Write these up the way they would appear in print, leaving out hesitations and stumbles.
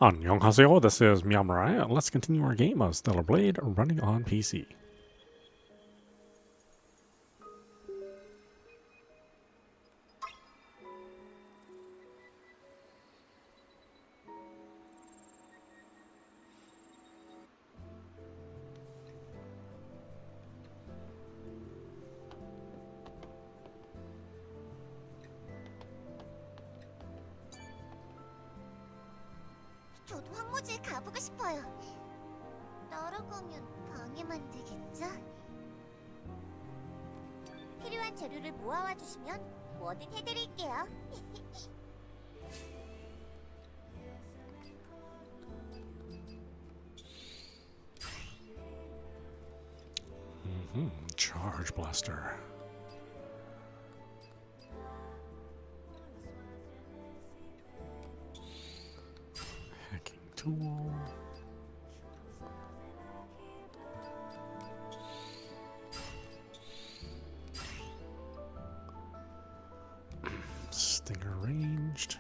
안녕하세요, this is meowmurai. Let's continue our game of Stellar Blade running on PC. 저도 황무지에 가보고 싶어요. 날아가면 방해만 되겠죠? 필요한 재료를 모아와 주시면 뭐든 해드릴게요. Charge blaster. Hacking tool. Stinger ranged.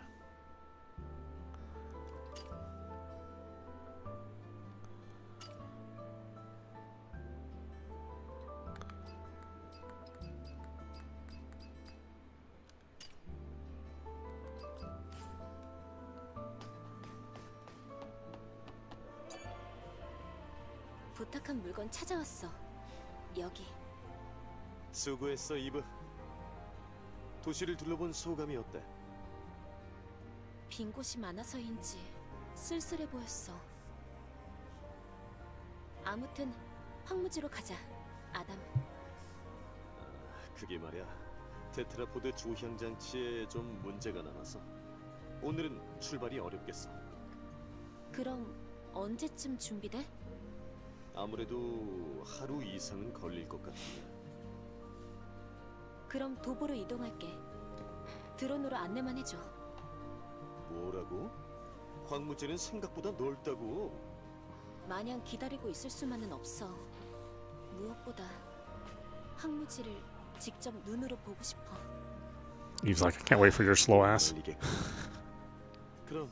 부탁한 물건 찾아왔어. 여기. 수고했어, 이브. 도시를 둘러본 소감이 어때? 빈 곳이 많아서인지 쓸쓸해 보였어. 아무튼 황무지로 가자, 아담. 그게 말이야. 테트라포드 조향 장치에 좀 문제가 남아서 오늘은 출발이 어렵겠어. 그럼 언제쯤 준비돼? 아무래도 하루 이상은 걸릴 것 같은데. 그럼 도보로 이동할게. 드론으로 안내만 해줘. 뭐라고? 황무지는 생각보다 넓다고. 마냥 기다리고 있을 수만은 없어. 무엇보다 황무지를 직접 눈으로 보고 싶어. Eve's like, I can't wait for your slow ass. 걸리겠군. 그럼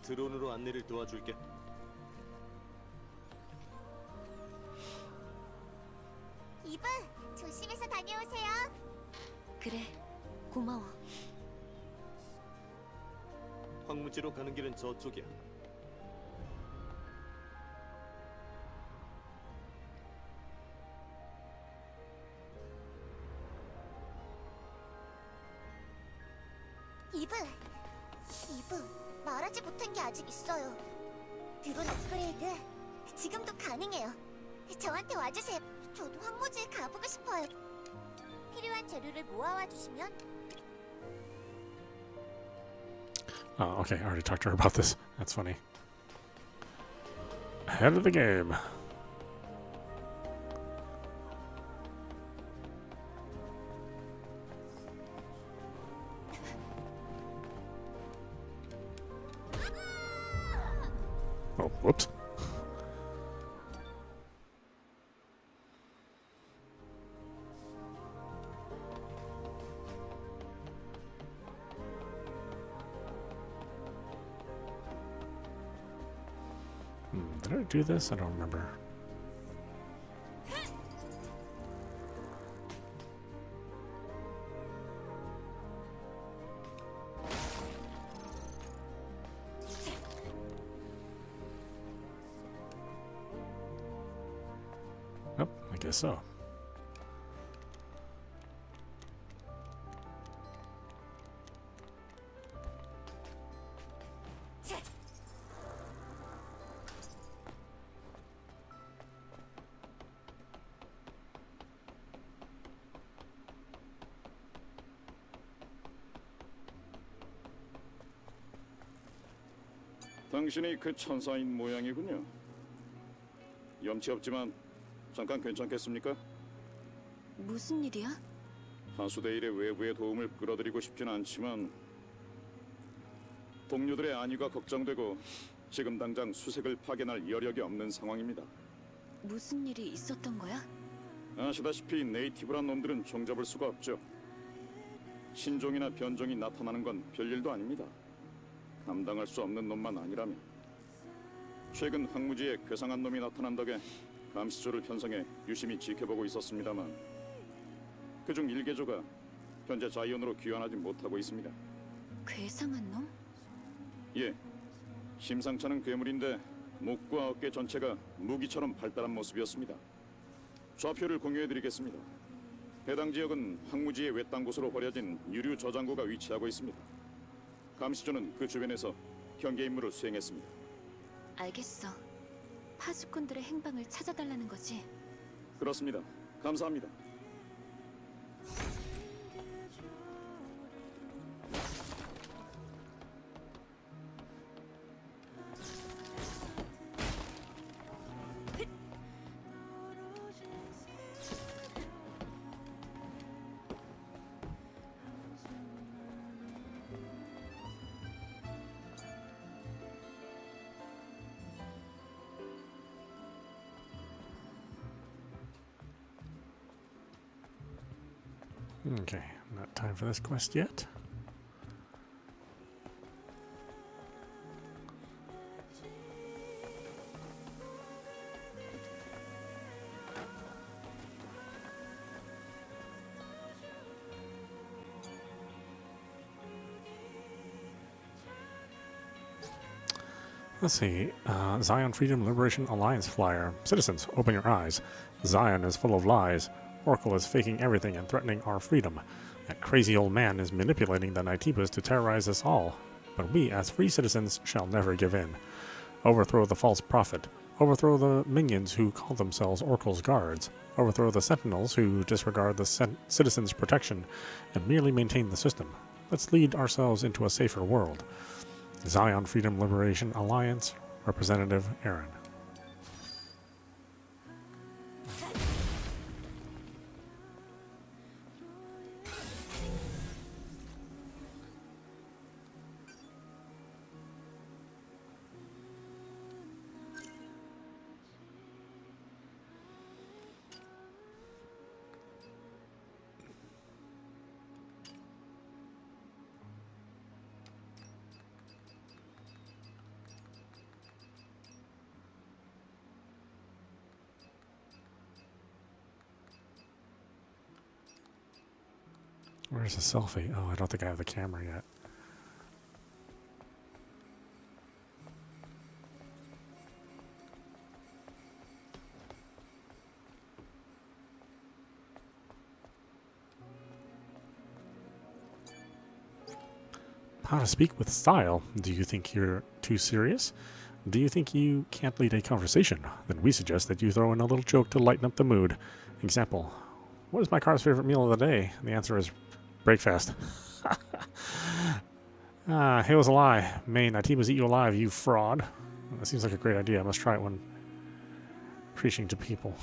드론으로 안내를 도와줄게. 이브, 조심해서 다녀오세요. 그래, 고마워. 황무지로 가는 길은 저쪽이야. 이브, 말하지 못한 게 아직 있어요. 드론 업그레이드 지금도 가능해요. 저한테 와주세요. 저도 황무지에 가보고 싶어요. 필요한 재료를 모아와 주시면. Oh, okay, I already talked to her about this. That's funny. Ahead of the game. Oh, whoops. Did I do this? I don't remember. Oh, I guess so. 당신이 그 천사인 모양이군요. 염치 없지만 잠깐 괜찮겠습니까? 무슨 일이야? 하수대일의 외부의 도움을 끌어들이고 싶진 않지만 동료들의 안위가 걱정되고 지금 당장 수색을 파견할 여력이 없는 상황입니다. 무슨 일이 있었던 거야? 아시다시피 네이티브란 놈들은 종잡을 수가 없죠. 신종이나 변종이 나타나는 건 별일도 아닙니다. 감당할 수 없는 놈만 아니라면. 최근 항무지에 괴상한 놈이 나타난 덕에 감시조를 편성해 유심히 지켜보고 있었습니다만 그중 1개조가 현재 자이언으로 귀환하지 못하고 있습니다. 괴상한 놈? 예, 심상찮은 괴물인데 목과 어깨 전체가 무기처럼 발달한 모습이었습니다. 좌표를 공유해드리겠습니다. 해당 지역은 항무지의 외딴 곳으로 버려진 유류 저장고가 위치하고 있습니다. 감시조는 그 주변에서 경계 임무를 수행했습니다. 알겠어. 파수꾼들의 행방을 찾아달라는 거지? 그렇습니다. 감사합니다. Okay, not time for this quest yet. Let's see. Zion Freedom Liberation Alliance flyer. Citizens, open your eyes. Zion is full of lies. Oracle is faking everything and threatening our freedom. That crazy old man is manipulating the Naitibas to terrorize us all. But we, as free citizens, shall never give in. Overthrow the false prophet. Overthrow the minions who call themselves Oracle's guards. Overthrow the sentinels who disregard the citizens' protection and merely maintain the system. Let's lead ourselves into a safer world. Zion Freedom Liberation Alliance, Representative Aaron. Where's the selfie? Oh, I don't think I have the camera yet. How to speak with style. Do you think you're too serious? Do you think you can't lead a conversation? Then we suggest that you throw in a little joke to lighten up the mood. Example, what is my car's favorite meal of the day? And the answer is breakfast. It was a lie. May Naitibas eat you alive, you fraud. That seems like a great idea. I must try it when preaching to people.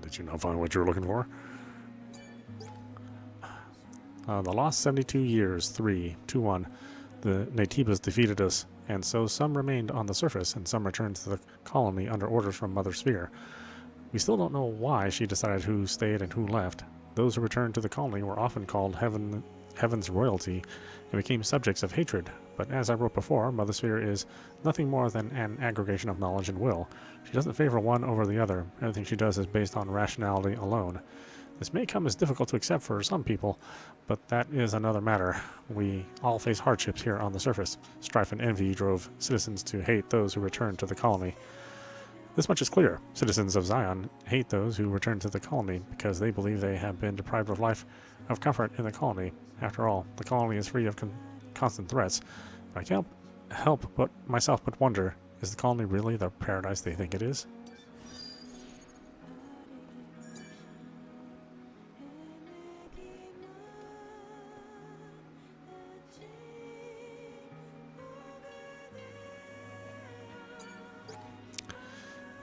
Did you not find what you were looking for? The lost 72 years, 3-2-1. The Naitibas defeated us, and so some remained on the surface, and some returned to the colony under orders from Mother Sphere. We still don't know why she decided who stayed and who left. Those who returned to the colony were often called Heaven's royalty, and became subjects of hatred. But as I wrote before, Mother Sphere is nothing more than an aggregation of knowledge and will. She doesn't favor one over the other. Everything she does is based on rationality alone. This may come as difficult to accept for some people, but that is another matter. We all face hardships here on the surface. Strife and envy drove citizens to hate those who returned to the colony. This much is clear. Citizens of Zion hate those who return to the colony because they believe they have been deprived of life of comfort in the colony. After all, the colony is free of constant threats. I can't help but wonder, is the colony really the paradise they think it is?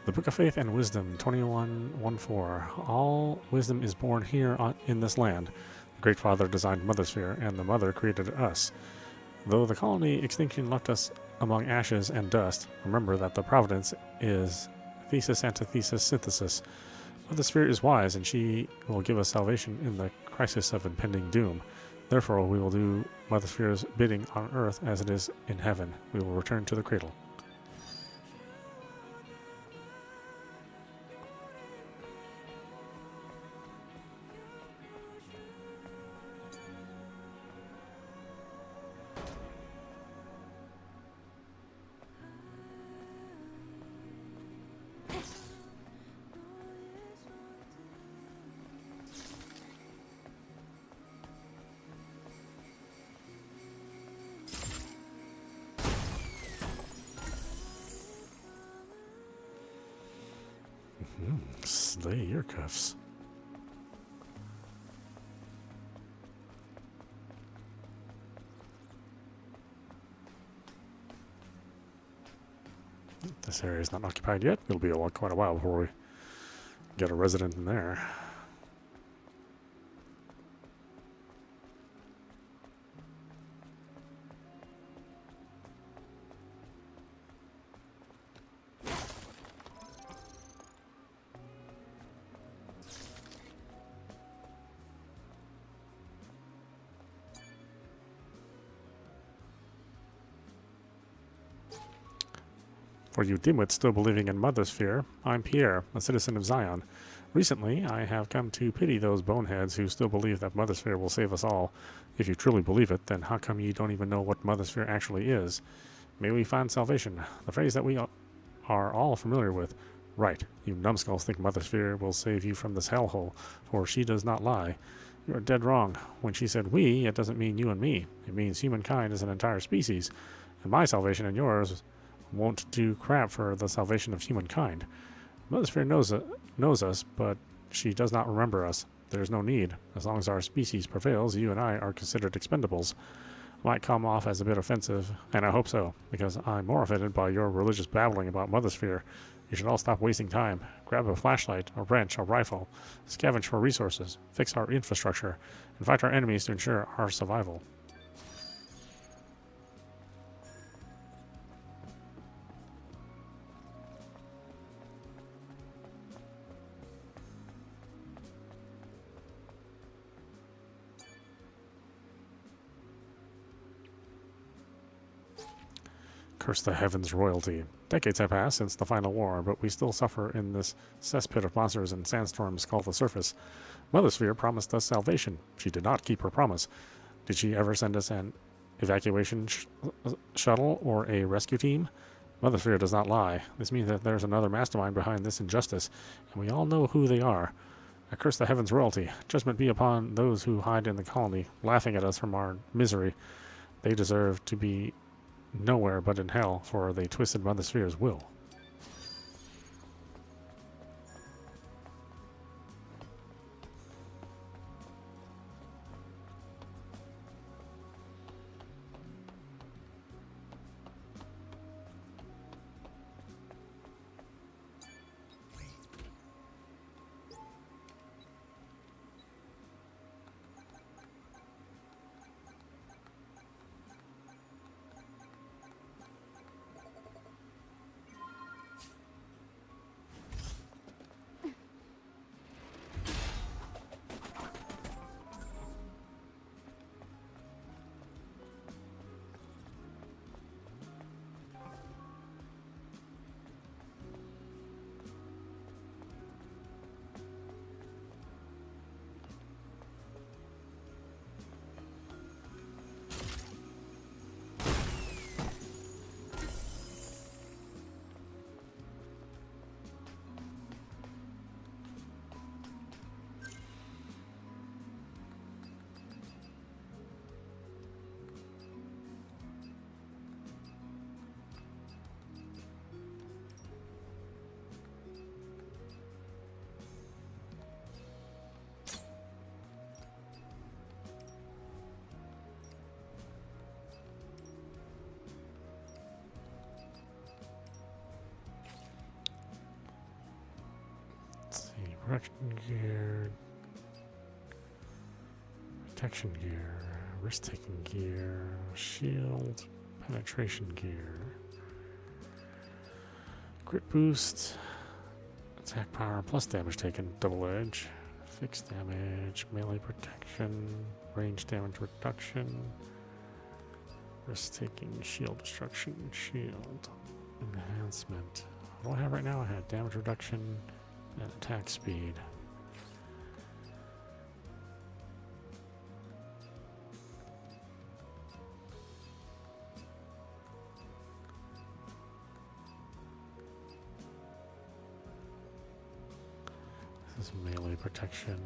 The Book of Faith and Wisdom, 21:14. All wisdom is born here in this land. The Great Father designed Mother Sphere, and the Mother created us. Though the colony extinction left us among ashes and dust, remember that the providence is thesis, antithesis, synthesis. Mother Sphere is wise, and she will give us salvation in the crisis of impending doom. Therefore, we will do Mother Sphere's bidding on earth as it is in heaven. We will return to the cradle. Slay your cuffs. This area is not occupied yet. It'll be quite a while before we get a resident in there. For you dimwits still believing in Mother Sphere, I'm Pierre, a citizen of Zion. Recently, I have come to pity those boneheads who still believe that Mother Sphere will save us all. If you truly believe it, then how come you don't even know what Mother Sphere actually is? May we find salvation, the phrase that we are all familiar with. Right, you numbskulls think Mother Sphere will save you from this hellhole, for she does not lie. You are dead wrong. When she said we, it doesn't mean you and me. It means humankind as an entire species. And my salvation and yours won't do crap for the salvation of humankind. Mother Sphere knows us, but she does not remember us. There's no need. As long as our species prevails, you and I are considered expendables. Might come off as a bit offensive, and I hope so, because I'm more offended by your religious babbling about Mother Sphere. You should all stop wasting time. Grab a flashlight, a wrench, a rifle, scavenge for resources, fix our infrastructure, and fight our enemies to ensure our survival. Curse the heavens royalty. Decades have passed since the final war, but we still suffer in this cesspit of monsters and sandstorms called the surface. Mother Sphere promised us salvation. She did not keep her promise. Did she ever send us an evacuation shuttle or a rescue team? Mother Sphere does not lie. This means that there's another mastermind behind this injustice, and we all know who they are. I curse the heavens royalty. Judgment be upon those who hide in the colony, laughing at us from our misery. They deserve to be nowhere but in hell, for they twisted Mother Sphere's will. Protection gear. Protection gear. risk-taking gear, shield, penetration gear, crit boost, attack power plus damage taken, double edge, fixed damage, melee protection, range damage reduction, risk-taking, shield destruction, shield enhancement. What do I have right now? I had damage reduction and attack speed. This is melee protection.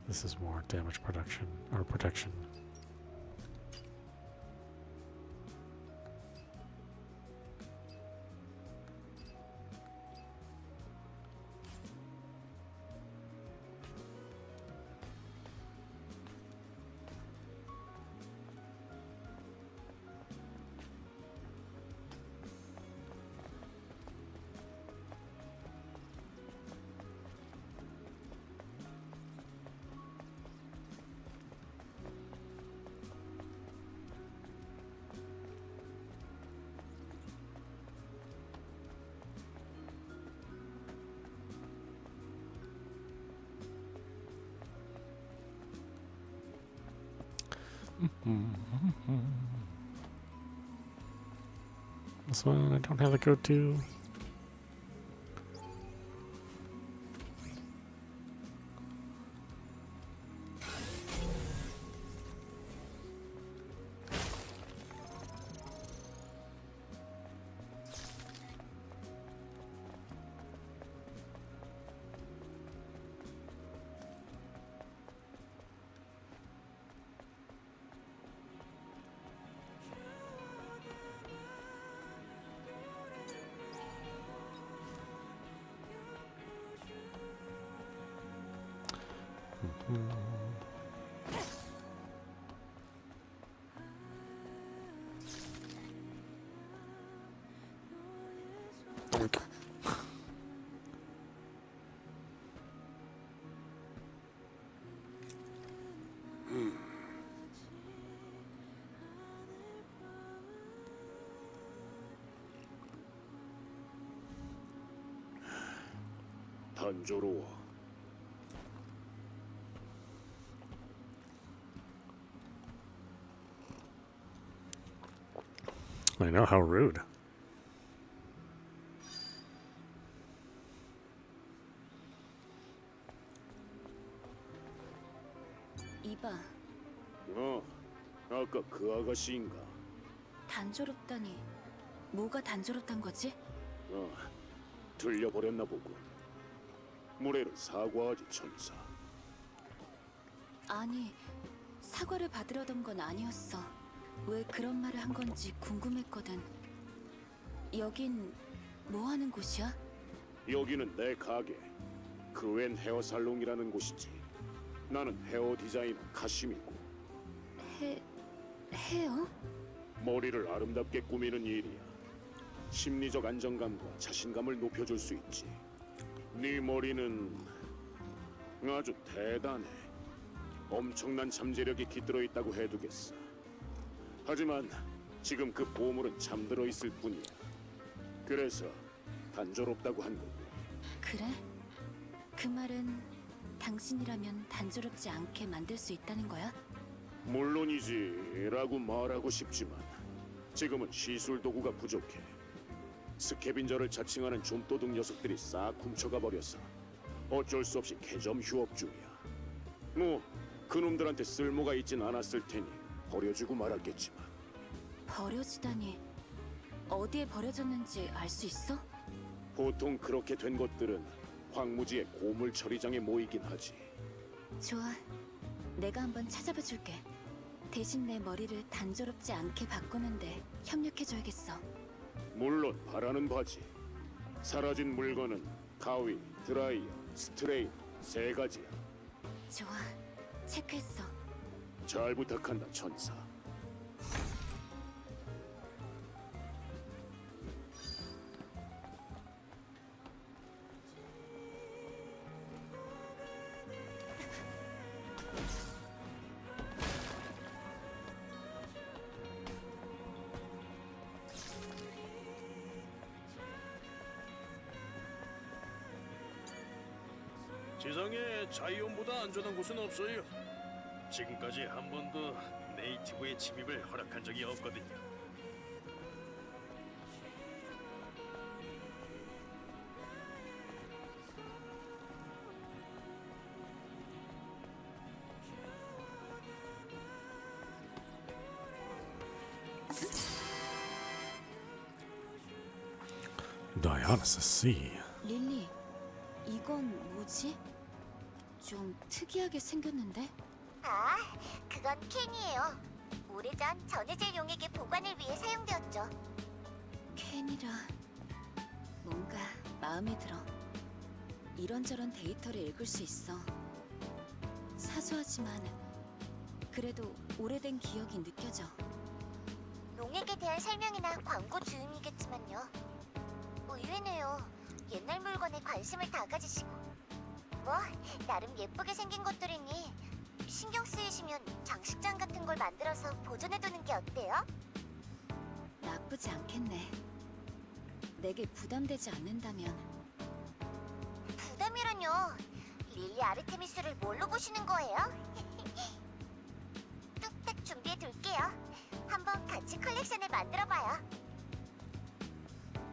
This is more damage production or protection. This one I don't have the code to. 단조로워. I know, how rude. 이봐, 아까 그 아가씨인가? 단조롭다니. 뭐가 단조롭단 거지? 들려버렸나 보군. 무례를 사과하지, 천사. 아니, 사과를 받으려던 건 아니었어. 왜 그런 말을 한 건지 궁금했거든. 여긴 뭐 하는 곳이야? 여기는 내 가게. 그웬 헤어살롱이라는 곳이지. 나는 헤어 디자이너 카심이고. 헤어? 머리를 아름답게 꾸미는 일이야. 심리적 안정감과 자신감을 높여줄 수 있지. 네 머리는 아주 대단해. 엄청난 잠재력이 깃들어 있다고 해두겠어. 하지만 지금 그 보물은 잠들어 있을 뿐이야. 그래서 단조롭다고 한 거고. 그래? 그 말은 당신이라면 단조롭지 않게 만들 수 있다는 거야? 물론이지 라고 말하고 싶지만 지금은 시술 도구가 부족해. 스캐빈저를 자칭하는 좀도둑 녀석들이 싹 훔쳐가 버려서 어쩔 수 없이 개점 휴업 중이야. 뭐 그놈들한테 쓸모가 있진 않았을 테니 버려주고 말았겠지만. 버려지다니. 어디에 버려졌는지 알 수 있어? 보통 그렇게 된 것들은 황무지의 고물 처리장에 모이긴 하지. 좋아. 내가 한번 찾아봐 줄게. 대신 내 머리를 단조롭지 않게 바꾸는데 협력해줘야겠어. 물론 바라는 바지. 사라진 물건은 가위, 드라이어, 스트레인 3가지야. 좋아. 체크했어. 잘 부탁한다, 천사. 지상에 자이온보다 안전한 곳은 없어요. 지금까지 한 번도 네이티브의 침입을 허락한 적이 없거든요. Dionysus Sea. 릴리, 이건 뭐지? 좀 특이하게 생겼는데? 아, 그건 캔이에요. 오래전 전해질 용액의 보관을 위해 사용되었죠. 캔이라 뭔가 마음에 들어. 이런저런 데이터를 읽을 수 있어. 사소하지만 그래도 오래된 기억이 느껴져. 용액에 대한 설명이나 광고 주임이겠지만요. 의외네요. 옛날 물건에 관심을 다 가지시고. 뭐, 나름 예쁘게 생긴 것들이니 신경 쓰이시면 장식장 같은 걸 만들어서 보존해두는 게 어때요? 나쁘지 않겠네. 내게 부담되지 않는다면. 부담이라뇨. 릴리 아르테미스를 뭘로 보시는 거예요? 뚝딱 준비해둘게요. 한번 같이 컬렉션을 만들어봐요.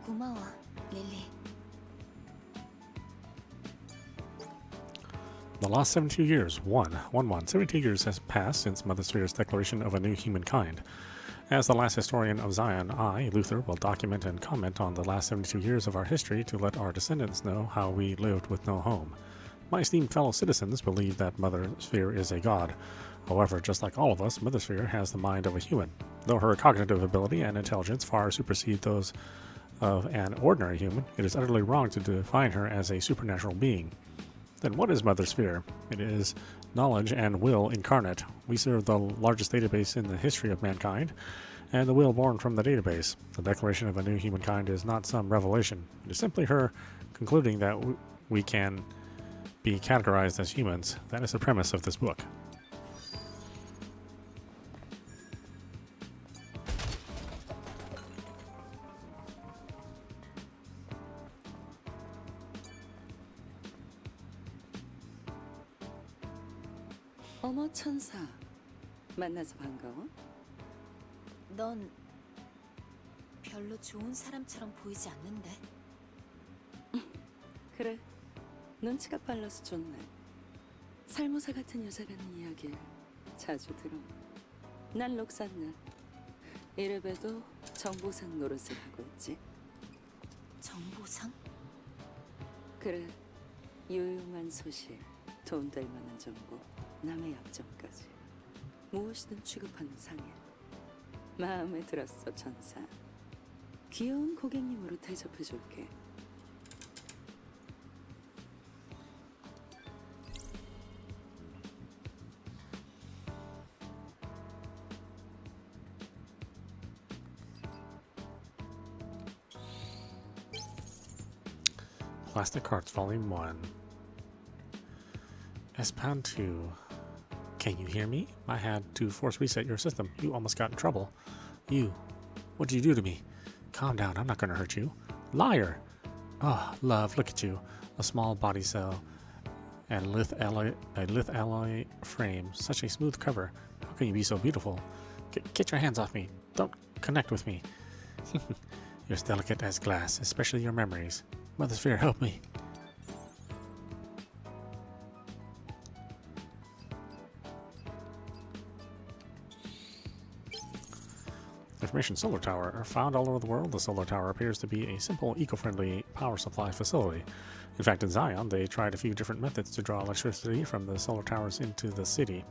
고마워, 릴리. The last 72 years, 72 years has passed since Mother Sphere's declaration of a new humankind. As the last historian of Zion, I, Luther, will document and comment on the last 72 years of our history to let our descendants know how we lived with no home. My esteemed fellow citizens believe that Mother Sphere is a god. However, just like all of us, Mother Sphere has the mind of a human. Though her cognitive ability and intelligence far supersede those of an ordinary human, it is utterly wrong to define her as a supernatural being. Then what is Mother Sphere? It is knowledge and will incarnate. We serve the largest database in the history of mankind, and the will born from the database. The declaration of a new humankind is not some revelation. It is simply her concluding that we can be categorized as humans. That is the premise of this book. 어머 천사, 만나서 반가워. 넌 별로 좋은 사람처럼 보이지 않는데. 그래, 눈치가 빨라서 좋네. 살모사 같은 여자라는 이야기를 자주 들어. 난 록산나. 이래봬도 정보상 노릇을 하고 있지. 정보상? 그래, 유용한 소식, 돈 될 만한 정보, 남의 약점까지 무엇이든 취급하는 상인. 마음에 들었어, 천사. 귀여운 고객님으로 대접해줄게. Plastic Hearts Volume 1. S-Pound 2. Can you hear me? I had to force reset your system. You almost got in trouble. You. What did you do to me? Calm down, I'm not gonna hurt you. Liar! Oh, love, look at you. A small body cell and a lith alloy frame. Such a smooth cover. How can you be so beautiful? Get your hands off me. Don't connect with me. You're as delicate as glass, especially your memories. Mother Sphere, help me. Information Solar Tower. Found all over the world, the solar tower appears to be a simple, eco-friendly power supply facility. In fact, in Zion, they tried a few different methods to draw electricity from the solar towers into the city.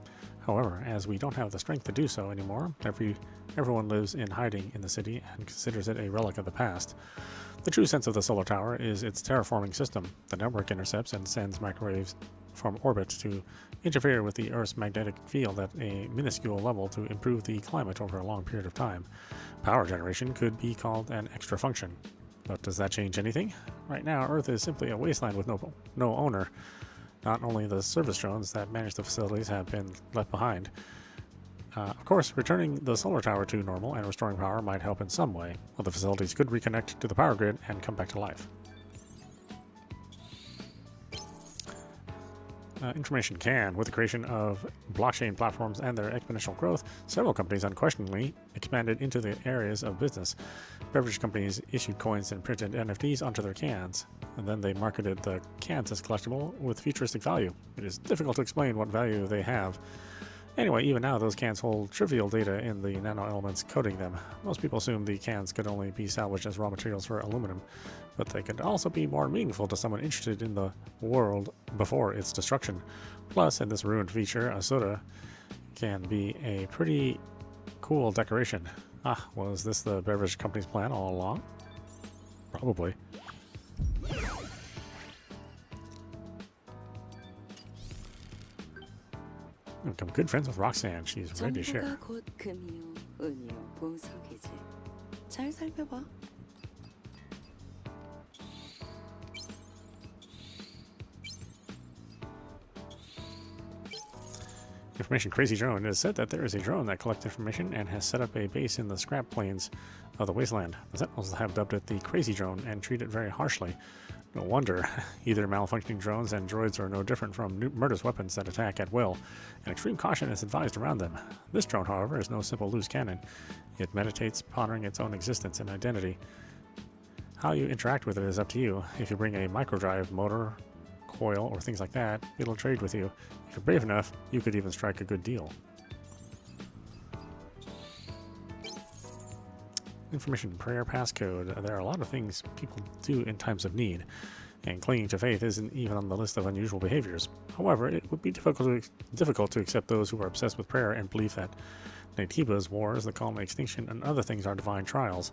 However, as we don't have the strength to do so anymore, everyone lives in hiding in the city and considers it a relic of the past. The true sense of the solar tower is its terraforming system. The network intercepts and sends microwaves from orbit to interfere with the Earth's magnetic field at a minuscule level to improve the climate over a long period of time. Power generation could be called an extra function. But does that change anything? Right now, Earth is simply a wasteland with no owner. Not only the service drones that manage the facilities have been left behind. Of course, returning the solar tower to normal and restoring power might help in some way, while the facilities could reconnect to the power grid and come back to life. information can. With the creation of blockchain platforms and their exponential growth, several companies unquestionably expanded into the areas of business. Beverage companies issued coins and printed NFTs onto their cans, and then they marketed the cans as collectible with futuristic value. It is difficult to explain what value they have. Anyway, even now, those cans hold trivial data in the nano-elements coating them. Most people assume the cans could only be salvaged as raw materials for aluminum, but they could also be more meaningful to someone interested in the world before its destruction. Plus, in this ruined feature, a soda can be a pretty cool decoration. Ah, was this the beverage company's plan all along? Probably. I'm good friends with Roxanne. She's ready to share. 정보가 곧 금이요, 은이요, 보석이지. 잘 살펴봐. Information Crazy Drone. It is said that there is a drone that collects information and has set up a base in the scrap plains of the wasteland. The Sentinels have dubbed it the Crazy Drone and treat it very harshly. No wonder. Either malfunctioning drones and droids are no different from murderous weapons that attack at will, and extreme caution is advised around them. This drone, however, is no simple loose cannon. It meditates, pondering its own existence and identity. How you interact with it is up to you. If you bring a microdrive motor, coil, or things like that, it'll trade with you. If you're brave enough, you could even strike a good deal. Information, prayer, passcode. There are a lot of things people do in times of need, and clinging to faith isn't even on the list of unusual behaviors. However, it would be difficult to accept those who are obsessed with prayer and believe that Naytiba's wars, the colony extinction, and other things are divine trials.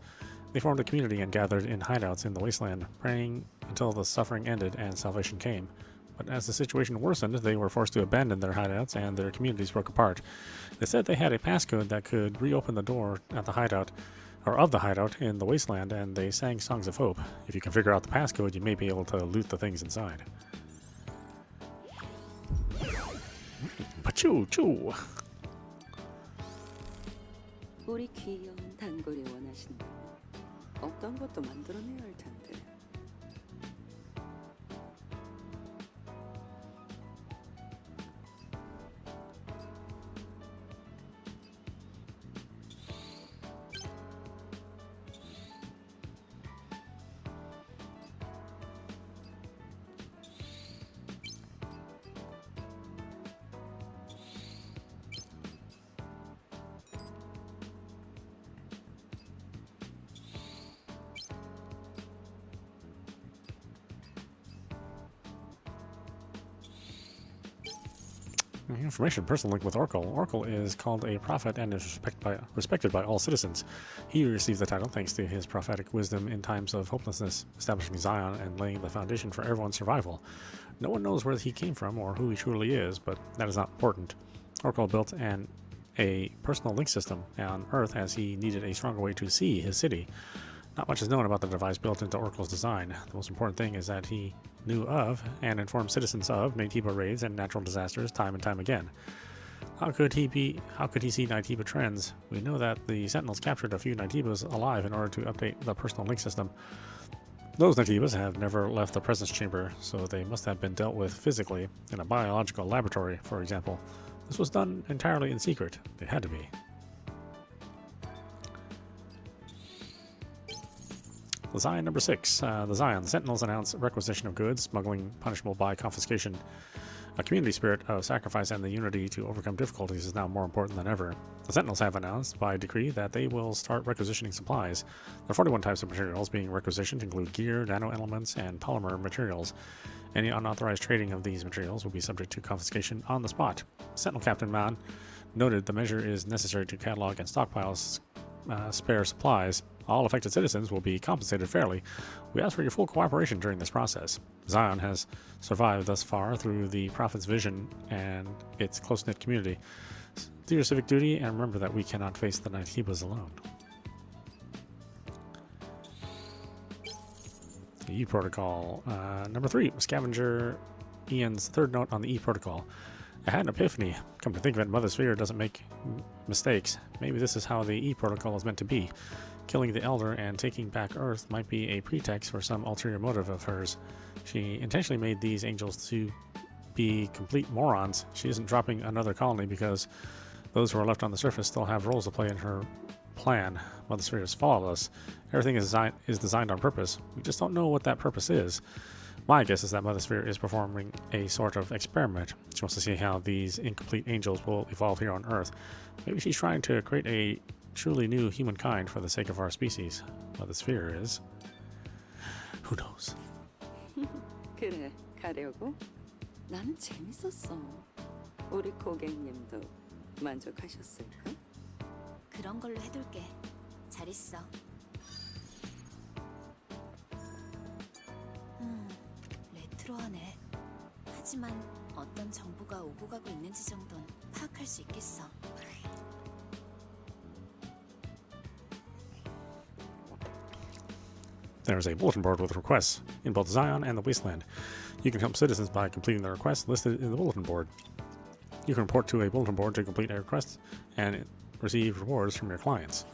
They formed a community and gathered in hideouts in the wasteland, praying until the suffering ended and salvation came. But as the situation worsened, they were forced to abandon their hideouts and their communities broke apart. They said they had a passcode that could reopen the door at the hideout, or of the hideout in the wasteland, and they sang songs of hope. If you can figure out the passcode, you may be able to loot the things inside. Pachoo-choo! 우리 귀여운 단골이 원하신다면 없던 것도 만들어내야 할 텐데. Information, personal link with Oracle. Oracle is called a prophet and is respected by all citizens. He received the title thanks to his prophetic wisdom in times of hopelessness, establishing Zion and laying the foundation for everyone's survival. No one knows where he came from or who he truly is, but that is not important. Oracle built a personal link system on Earth as he needed a stronger way to see his city. Not much is known about the device built into Oracle's design. The most important thing is that he knew of and informed citizens of Naytiba raids and natural disasters time and time again. How could he see Naytiba trends? We know that the Sentinels captured a few Naytibas alive in order to update the personal link system. Those Naytibas have never left the presence chamber, so they must have been dealt with physically in a biological laboratory, for example. This was done entirely in secret. It had to be. The Zion number 6. The Zion. The Sentinels announce requisition of goods, smuggling punishable by confiscation. A community spirit of sacrifice and the unity to overcome difficulties is now more important than ever. The Sentinels have announced by decree that they will start requisitioning supplies. There are 41 types of materials being requisitioned, include gear, nano-elements, and polymer materials. Any unauthorized trading of these materials will be subject to confiscation on the spot. Sentinel Captain Mann noted the measure is necessary to catalog and stockpile spare supplies. All affected citizens will be compensated fairly. We ask for your full cooperation during this process. Zion has survived thus far through the Prophet's vision and its close-knit community. Do your civic duty and remember that we cannot face the Naytibas alone. The E Protocol. Number 3, Scavenger Ian's third note on the E Protocol. I had an epiphany. Come to think of it, Mother Sphere doesn't make mistakes. Maybe this is how the E Protocol is meant to be. Killing the Elder and taking back Earth might be a pretext for some ulterior motive of hers. She intentionally made these angels to be complete morons. She isn't dropping another colony because those who are left on the surface still have roles to play in her plan. Mother Sphere is flawless. Everything is designed on purpose. We just don't know what that purpose is. My guess is that Mother Sphere is performing a sort of experiment. She wants to see how these incomplete angels will evolve here on Earth. Maybe she's trying to create a truly new humankind for the sake of our species. Mother Sphere is. Who knows? 그래, 가려고? 나는 재밌었어. 우리 고객님도 만족하셨을까? 그런 걸로 해둘게. 잘 있어. 레트로하네. 하지만 어떤 정보가 오고 가고 있는지 정도는 파악할 수 있겠어. There is a bulletin board with requests in both Zion and the Wasteland. You can help citizens by completing the requests listed in the bulletin board. You can report to a bulletin board to complete a request and receive rewards from your clients.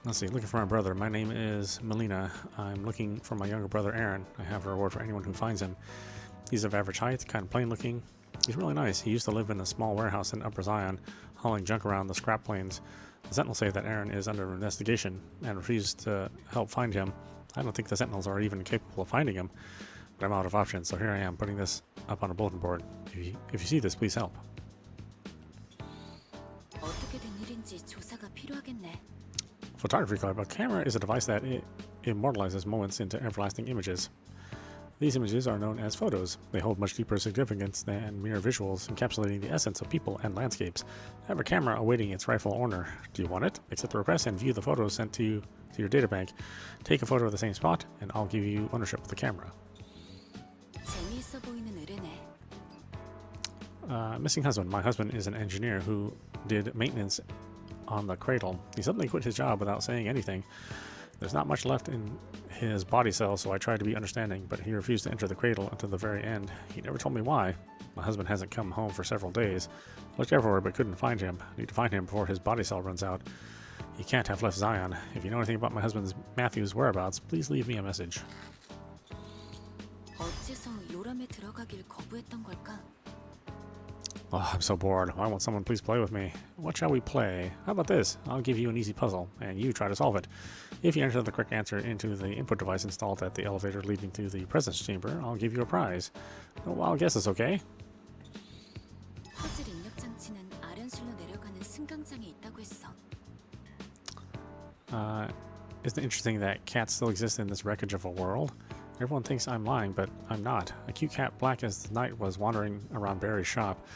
Let's see, looking for my brother. My name is Melina. I'm looking for my younger brother Aaron. I have a reward for anyone who finds him. He's of average height, kind of plain looking. He's really nice. He used to live in a small warehouse in Upper Zion, hauling junk around the scrap plains. The Sentinels say that Aaron is under investigation and refused to help find him. I don't think the Sentinels are even capable of finding him, but I'm out of options, so here I am putting this up on a bulletin board. If you see this, please help. 어떻게 된 일인지 조사가 필요하겠네. Photography club. A camera is a device that immortalizes moments into everlasting images. These images are known as photos. They hold much deeper significance than mere visuals, encapsulating the essence of people and landscapes. I have a camera awaiting its rightful owner. Do you want it? Accept the request and view the photos sent to you to your databank. Take a photo of the same spot, and I'll give you ownership of the camera. 재미있어 보이는 의뢰네. Missing husband. My husband is an engineer who did maintenance on the cradle. He suddenly quit his job without saying anything. There's not much left in his body cells, so I tried to be understanding, but he refused to enter the cradle until the very end. He never told me why. My husband hasn't come home for several days. Looked everywhere but couldn't find him. I need to find him before his body cell runs out. He can't have left Zion. If you know anything about my husband Matthew's whereabouts, please leave me a message. 어째서 요람에 들어가길 거부했던 걸까? Oh, I'm so bored. I want someone please play with me. What shall we play? How about this? I'll give you an easy puzzle, and you try to solve it. If you enter the correct answer into the input device installed at the elevator leading to the presence chamber, I'll give you a prize. A wild guess is okay. 퍼즐 입력 장치는 아련실로 내려가는 승강장에 있다고 했어. Isn't it interesting that cats still exist in this wreckage of a world? Everyone thinks I'm lying, but I'm not. A cute cat black as the night was wandering around Barry's shop,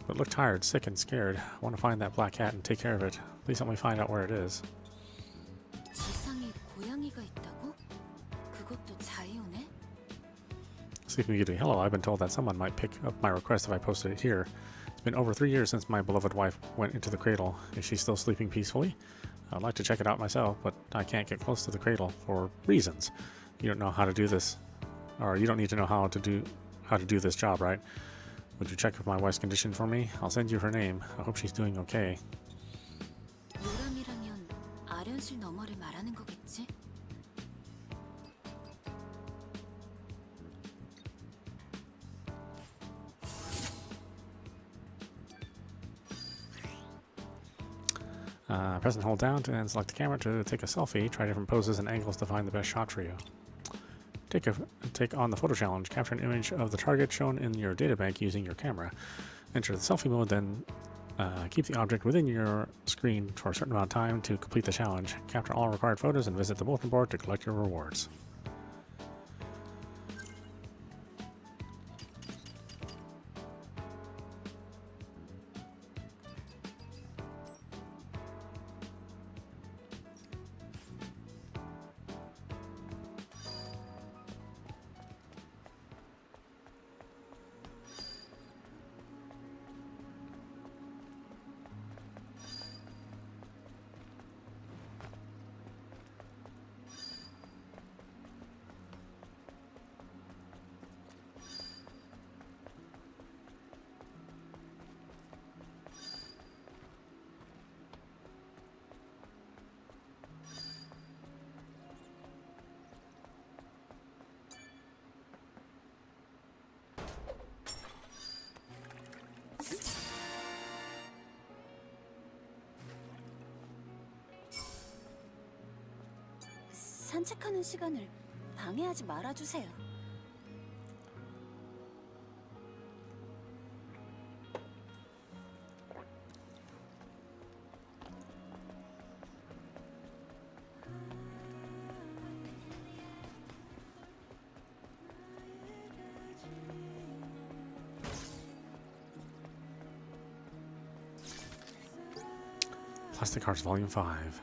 but looked tired, sick, and scared. I want to find that black cat and take care of it. Please help me find out where it is. 지상에 고양이가 있다고? 그것도 자이오네? Sleeping Beauty. Hello, I've been told that someone might pick up my request if I posted it here. It's been over 3 years since my beloved wife went into the cradle. Is she still sleeping peacefully? I'd like to check it out myself, but I can't get close to the cradle for reasons. You don't know how to do this, or you don't need to know how to do this job, right? Would you check with my wife's condition for me? I'll send you her name. I hope she's doing okay. 요람이라면 아련실 너머를 말하는 거겠지? Press and hold down and select the camera to take a selfie. Try different poses and angles to find the best shot for you. Take on the photo challenge. Capture an image of the target shown in your databank using your camera. Enter the selfie mode, then keep the object within your screen for a certain amount of time to complete the challenge. Capture all required photos and visit the bulletin board to collect your rewards. 산책하는 시간을 방해하지 말아주세요. Plastic Hearts Volume 5.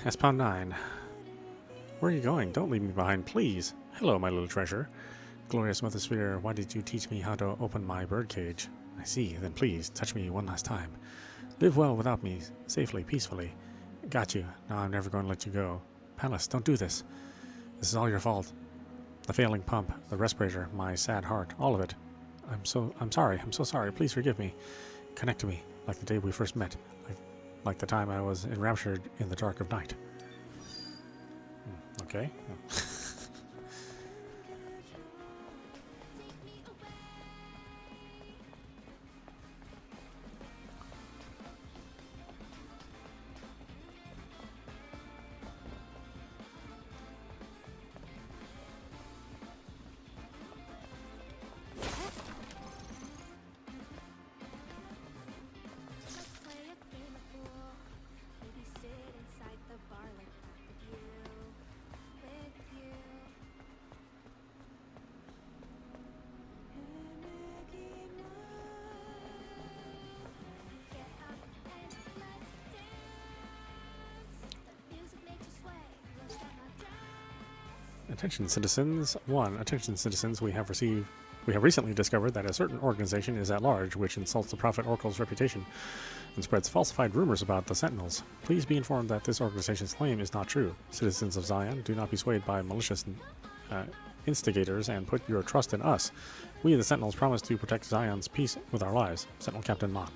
S-Pound 9. Where are you going? Don't leave me behind, please. Hello, my little treasure. Glorious Mother Sphere, why did you teach me how to open my birdcage? I see, then please, touch me one last time. Live well without me, safely, peacefully. Got you. Now I'm never going to let you go. Palace, don't do this. This is all your fault. The failing pump, the respirator, my sad heart, all of it. I'm sorry, I'm so sorry. Please forgive me. Connect to me, like the day we first met. Like the time I was enraptured in the dark of night. Okay. Attention citizens. 1. Attention citizens, we have recently discovered that a certain organization is at large which insults the Prophet Oracle's reputation and spreads falsified rumors about the Sentinels. Please be informed that this organization's claim is not true. Citizens of Zion, do not be swayed by malicious instigators and put your trust in us. We, the Sentinels, promise to protect Zion's peace with our lives. Sentinel Captain Mon.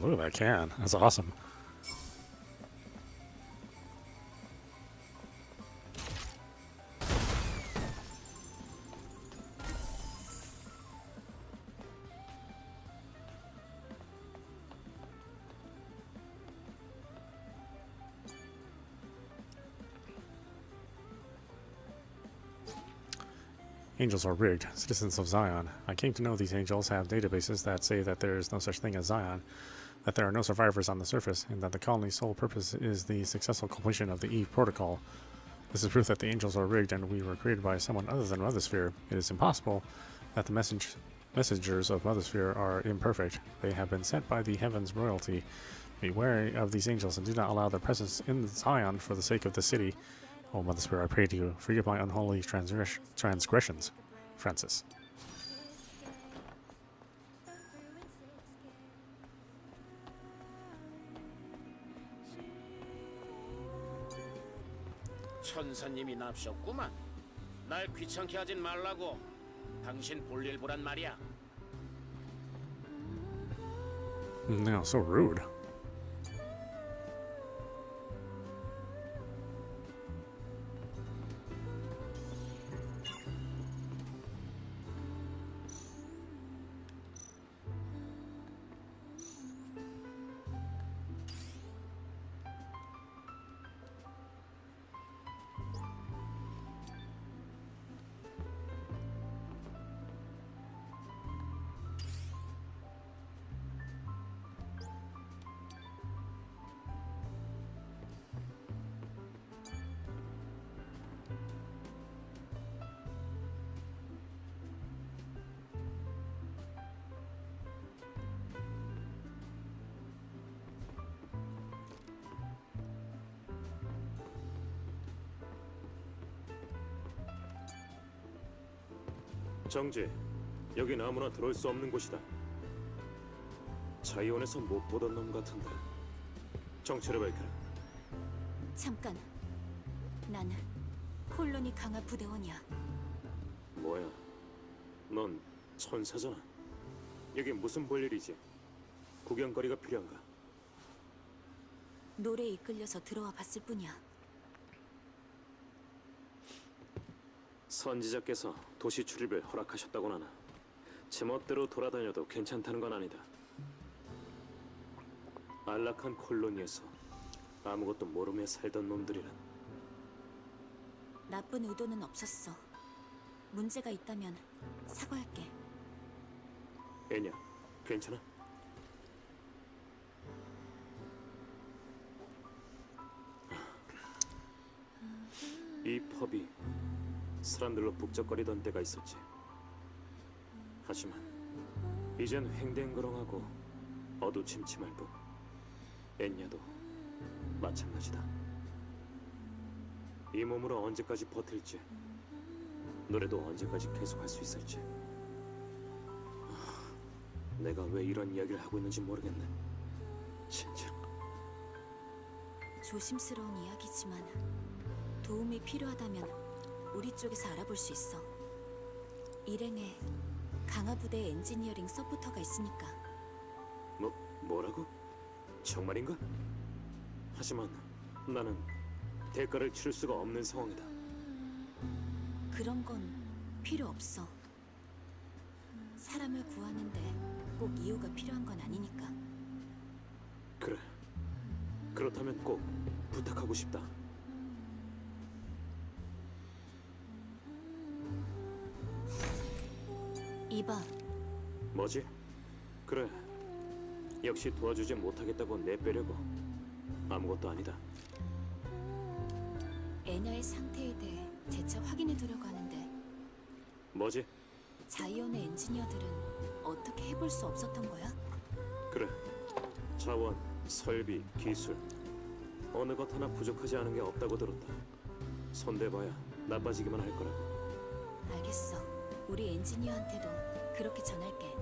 Look at that can. That's awesome. Angels are rigged. Citizens of Zion. I came to know these angels have databases that say that there is no such thing as Zion, that there are no survivors on the surface, and that the colony's sole purpose is the successful completion of the Eve Protocol. This is proof that the angels are rigged and we were created by someone other than Mother Sphere. It is impossible that the messengers of Mother Sphere are imperfect. They have been sent by the heavens royalty. Be wary of these angels and do not allow their presence in Zion for the sake of the city. Oh, Mother Sphere, I pray to you, forgive my unholy transgressions. Francis. 천사님이 납셨구만. 날 귀찮게 하진 말라고. 당신 볼일 보란 말이야. No, so rude. 정지. 여긴 아무나 들어올 수 없는 곳이다. 자이온에서 못 보던 놈 같은데. 정체를 밝혀라. 잠깐. 나는 콜로니 강화 부대원이야. 뭐야? 넌 천사잖아. 여기 무슨 볼일이지? 구경거리가 필요한가? 노래에 이끌려서 들어와 봤을 뿐이야. 선지자께서 도시 출입을 허락하셨다고 하나. 제멋대로 돌아다녀도 괜찮다는 건 아니다. 안락한 콜로니에서 아무것도 모르며 살던 놈들이란. 나쁜 의도는 없었어. 문제가 있다면 사과할게. 애냐, 괜찮아? 이 펍이 사람들로 북적거리던 때가 있었지. 하지만 이젠 횡댕그렁하고 어두침침할 뿐. 엔야도 마찬가지다. 이 몸으로 언제까지 버틸지, 노래도 언제까지 계속할 수 있을지. 내가 왜 이런 이야기를 하고 있는지 모르겠네. 진짜. 조심스러운 이야기지만 도움이 필요하다면 우리 쪽에서 알아볼 수 있어. 일행에 강화부대 엔지니어링 서포터가 있으니까. 뭐라고? 정말인가? 하지만 나는 대가를 치를 수가 없는 상황이다. 그런 건 필요 없어. 사람을 구하는데 꼭 이유가 필요한 건 아니니까. 그래. 그렇다면 꼭 부탁하고 싶다. 이봐. 뭐지? 그래. 역시 도와주지 못하겠다고 내빼려고. 아무것도 아니다. 애냐의 상태에 대해 재차 확인해 두려고 하는데 뭐지? 자이온의 엔지니어들은 어떻게 해볼 수 없었던 거야? 그래. 자원, 설비, 기술 어느 것 하나 부족하지 않은 게 없다고 들었다. 손대봐야 나빠지기만 할 거라고. 알겠어. 우리 엔지니어한테도 그렇게 전할게.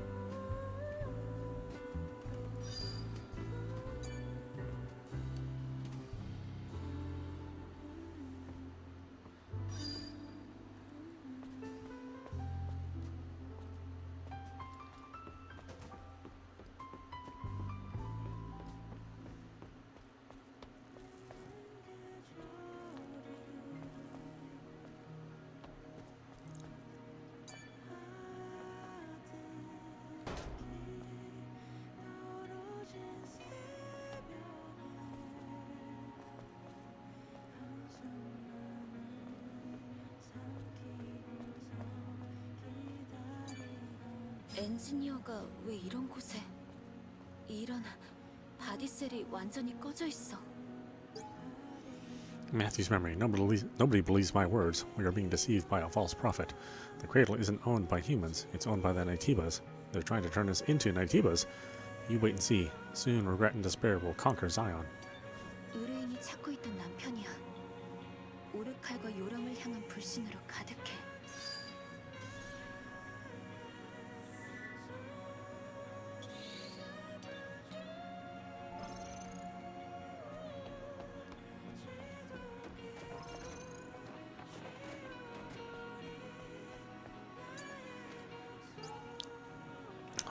엔지니어가 왜 이런 곳에? 이런 바디셀이 완전히 꺼져 있어. Matthew's memory. Nobody believes my words. We are being deceived by a false prophet. The cradle isn't owned by humans. It's owned by the Naitibas. They're trying to turn us into Naitibas. You wait and see. Soon regret and despair will conquer Zion. 의뢰인이 찾고 있던 남편이야. 오르칼과 요람을 향한 불신으로 가득해.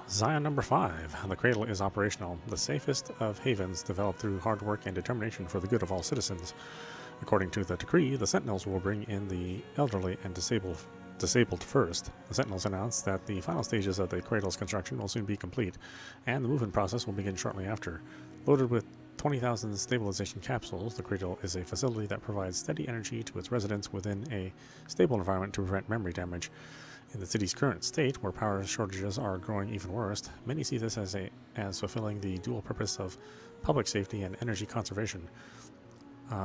Zion number 5. The cradle is operational, the safest of havens developed through hard work and determination for the good of all citizens. According to the decree, the Sentinels will bring in the elderly and disabled first. The Sentinels announced that the final stages of the cradle's construction will soon be complete, and the movement process will begin shortly after. Loaded with 20,000 stabilization capsules, the cradle is a facility that provides steady energy to its residents within a stable environment to prevent memory damage. In the city's current state, where power shortages are growing even worse, many see this as fulfilling the dual purpose of public safety and energy conservation.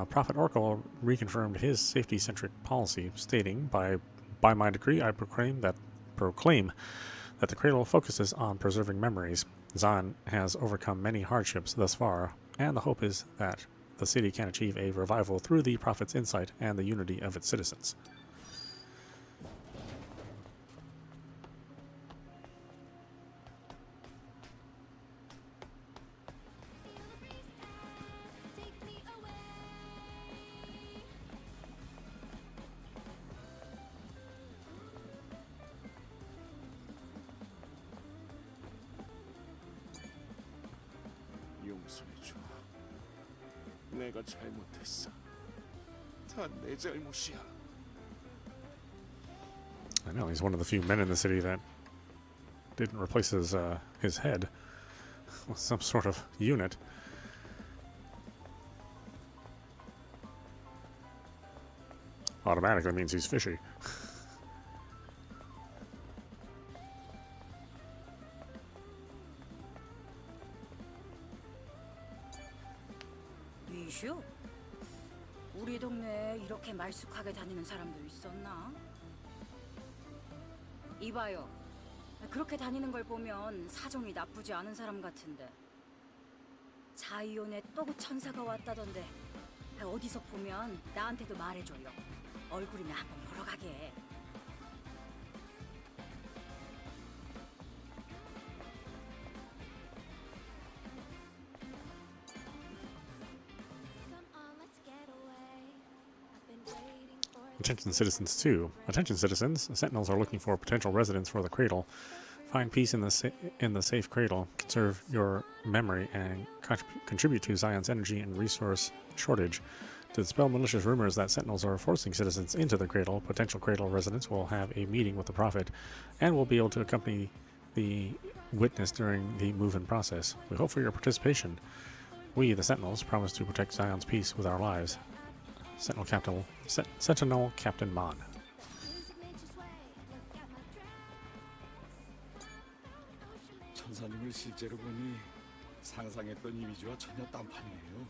Prophet Oracle reconfirmed his safety-centric policy, stating, "By my decree, I proclaim that the cradle focuses on preserving memories. Zion has overcome many hardships thus far, and the hope is that the city can achieve a revival through the prophet's insight and the unity of its citizens." 용서해줘. 내가 잘못했어. 다 내 잘못이야. I know he's one of the few men in the city that didn't replace his head with some sort of unit. Automatically means he's fishy. 이슈? 우리 동네에 이렇게 말쑥하게 다니는 사람도 있었나? 이봐요. 그렇게 다니는 걸 보면 사정이 나쁘지 않은 사람 같은데. 자이온에 또 천사가 왔다던데. 어디서 보면 나한테도 말해줘요. 얼굴이나 한번 보러 가게. Attention citizens 2. Attention citizens. Sentinels are looking for potential residents for the cradle. Find peace in the safe cradle. Conserve your memory and contribute to Zion's energy and resource shortage. To dispel malicious rumors that Sentinels are forcing citizens into the cradle, potential cradle residents will have a meeting with the Prophet and will be able to accompany the witness during the move-in process. We hope for your participation. We, the Sentinels, promise to protect Zion's peace with our lives. Sentinel Captain Mon. 천사님을 실제로 보니 상상했던 이미지와 전혀 딴판이네요.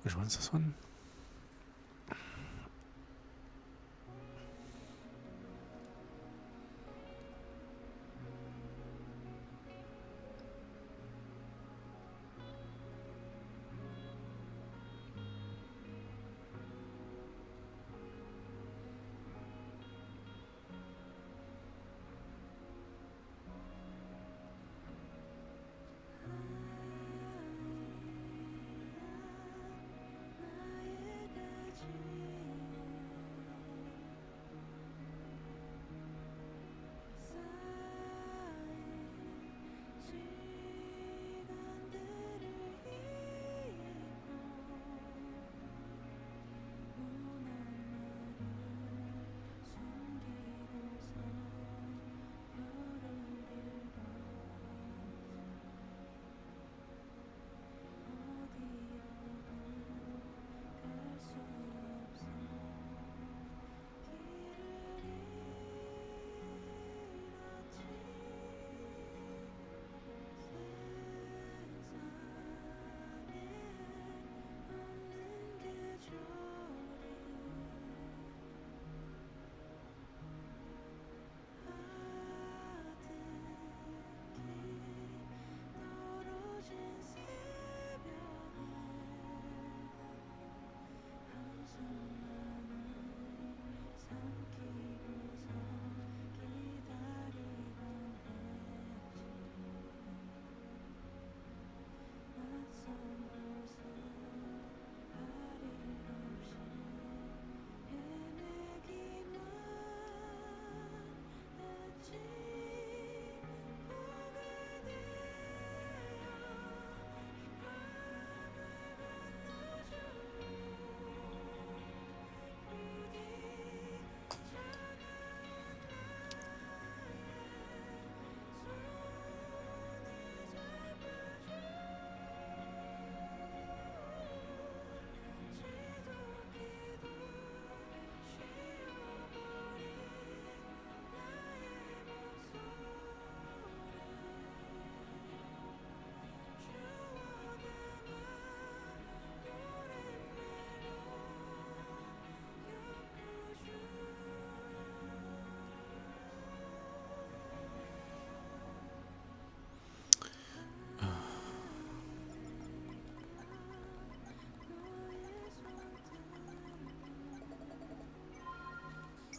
Which one's this one?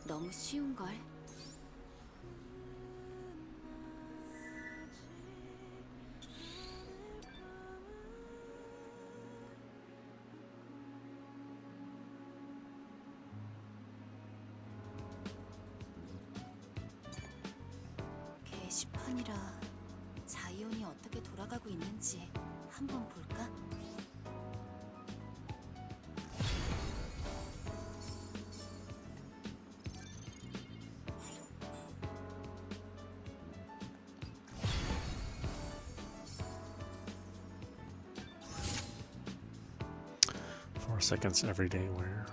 너무 쉬운 걸. 게시판이라 자이온이 어떻게 돌아가고 있는지 한번 볼까? Four seconds every day wear.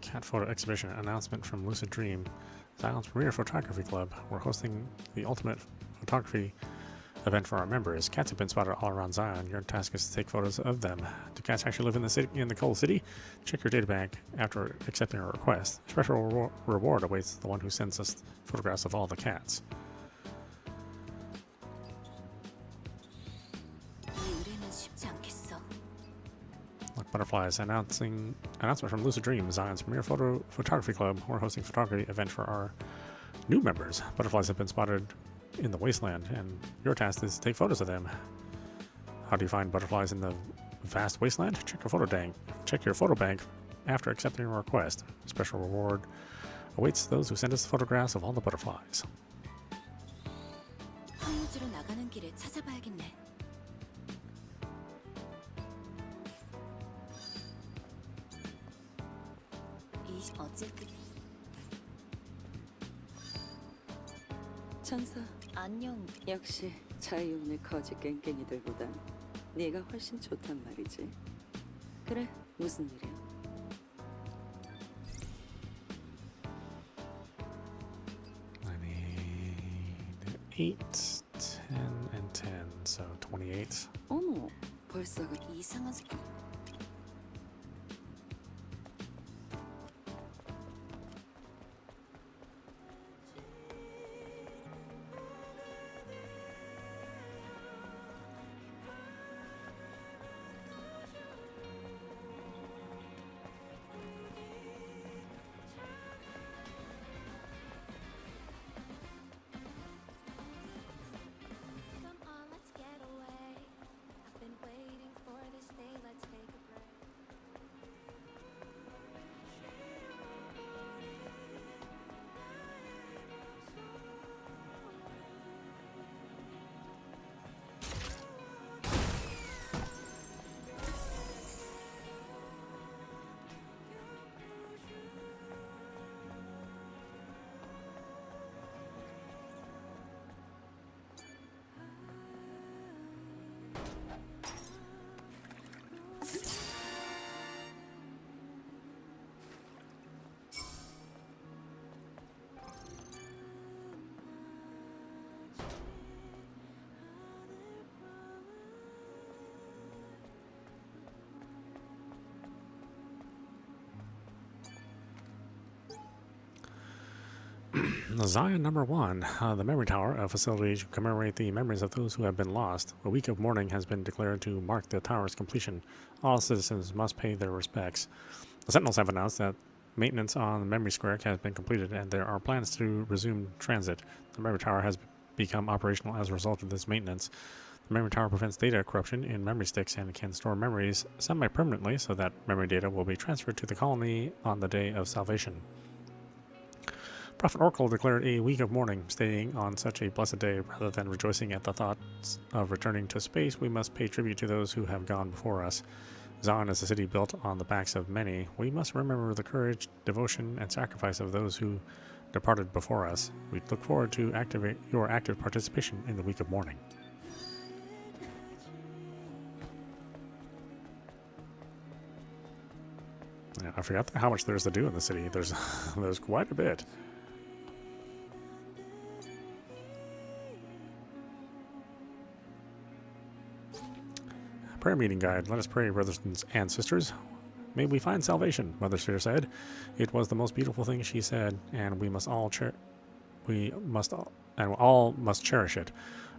Cat photo exhibition announcement from Lucid Dream. Zion's premier photography club. We're hosting the ultimate photography event for our members. Cats have been spotted all around Zion. Your task is to take photos of them. Do cats actually live in the city, in the cold city? Check your data bank after accepting a request. A special reward awaits the one who sends us photographs of all the cats. Like butterflies. Announcement from Lucid Dream, Zion's premier photography club. We're hosting a photography event for our new members. Butterflies have been spotted in the wasteland, and your task is to take photos of them. How do you find butterflies in the vast wasteland? Check your photo bank after accepting a request. A special reward awaits those who send us photographs of all the butterflies. 황무지로 나가는 길을 찾아봐야겠네. 어쨌든 천사, 안녕. 역시 자이온의 거지 깽깽이들보단 네가 훨씬 좋단 말이지. 그래, 무슨 일이야? I need 8, 10, and 10, so 28. 어머, 벌써 이상한 소리. Zion number 1, the Memory Tower, a facility to commemorate the memories of those who have been lost. A week of mourning has been declared to mark the tower's completion. All citizens must pay their respects. The Sentinels have announced that maintenance on the Memory Square has been completed and there are plans to resume transit. The Memory Tower has become operational as a result of this maintenance. The Memory Tower prevents data corruption in memory sticks and can store memories semi-permanently so that memory data will be transferred to the colony on the day of salvation. Prophet Oracle declared a week of mourning, stating, on such a blessed day, rather than rejoicing at the thoughts of returning to space, we must pay tribute to those who have gone before us. Zion is a city built on the backs of many. We must remember the courage, devotion, and sacrifice of those who departed before us. We look forward to your active participation in the week of mourning. Yeah, I forgot how much there's to do in the city. There's quite a bit. Prayer meeting guide. Let us pray, brothers and sisters. May we find salvation, Mother Sphere said. It was the most beautiful thing she said, and we must we must all must cherish it.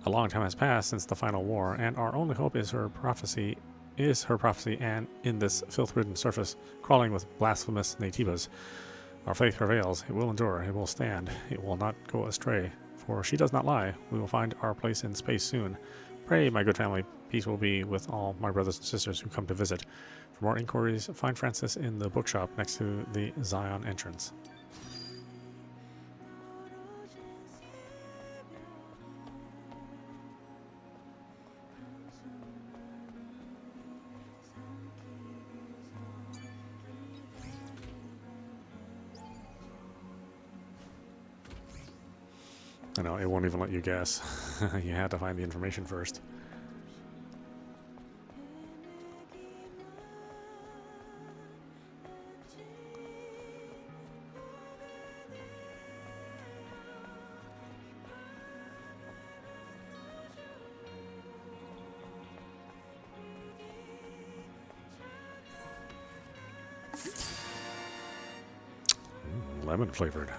A long time has passed since the final war, and our only hope is her prophecy, and in this filth-ridden surface, crawling with blasphemous nativas. Our faith prevails. It will endure. It will stand. It will not go astray. For she does not lie. We will find our place in space soon. Pray, my good family, peace will be with all my brothers and sisters who come to visit. For more inquiries, find Francis in the bookshop next to the Zion entrance. I know, it won't even let you guess. You had to find the information first. Lemon flavored.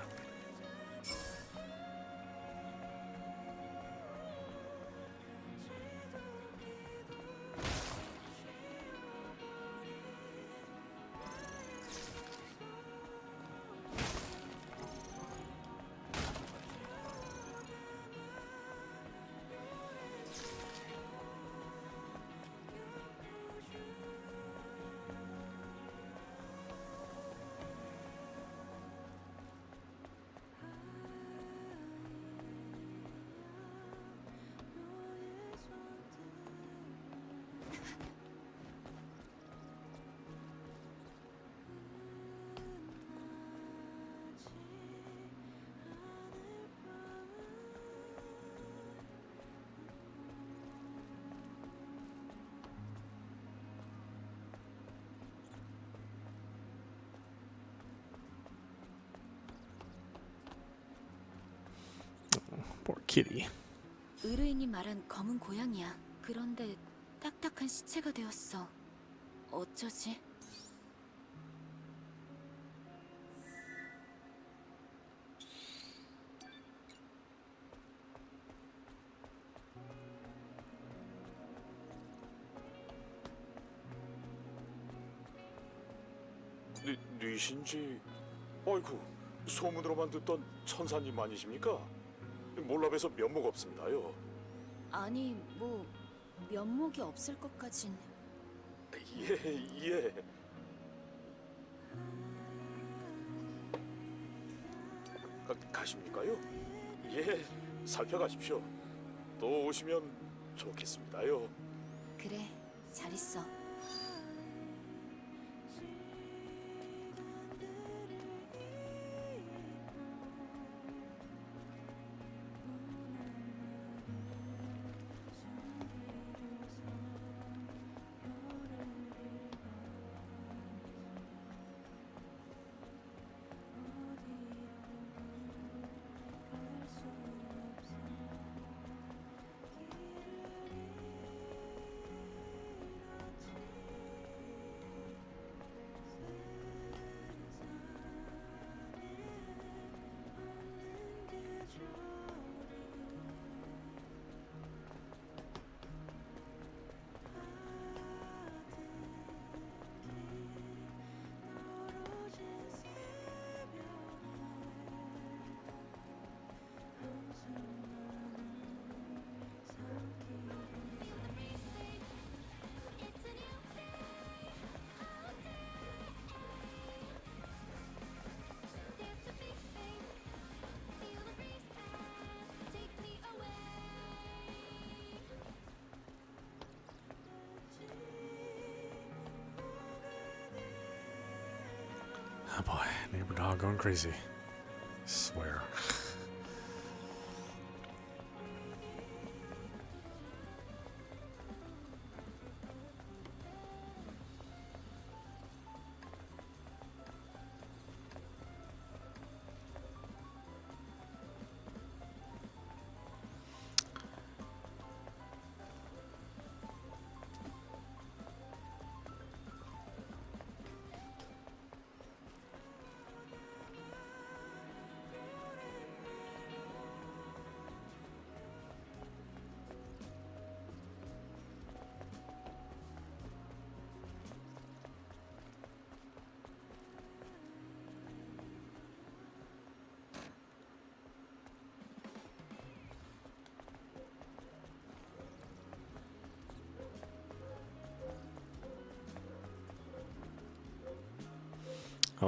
Poor kitty. 의뢰인이 말한 검은 고양이야. 그런데 딱딱한 시체가 되었어. 어쩌지? 뉘신지? 아이고, 소문으로만 듣던 천사님 아니십니까? 몰라봬서 면목 없습니다요. 아니, 뭐 면목이 없을 것까진. 예. 가십니까요? 예, 살펴가십시오. 또 오시면 좋겠습니다요. 그래, 잘 있어. Oh boy, neighbor dog going crazy. Swear.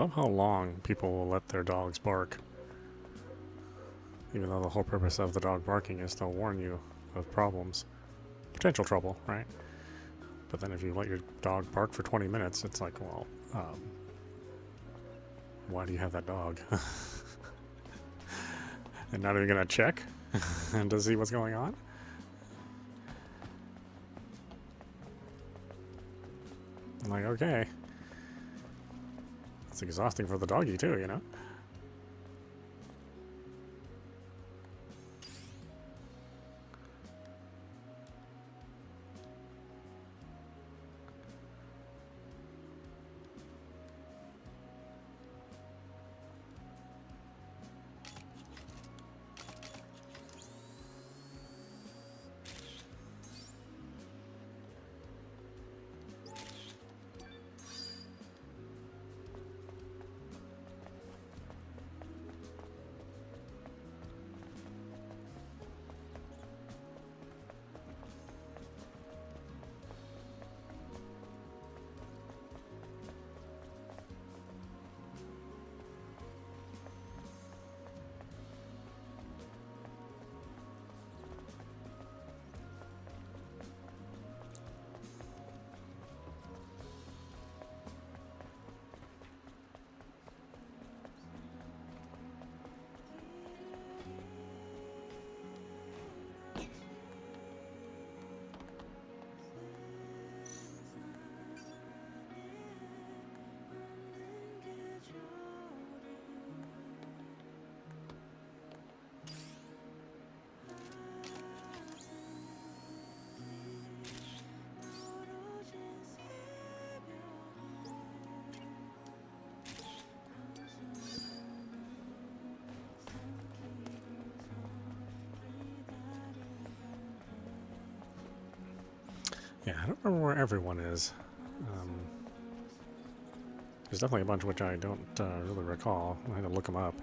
love how long people will let their dogs bark. Even though the whole purpose of the dog barking is to warn you of problems. Potential trouble, right? But then if you let your dog bark for 20 minutes, it's like, well, why do you have that dog? And not even gonna check and to see what's going on? I'm like, okay. It's exhausting for the doggy too, you know? Yeah, I don't remember where everyone is. There's definitely a bunch which I don't really recall. I had to look them up.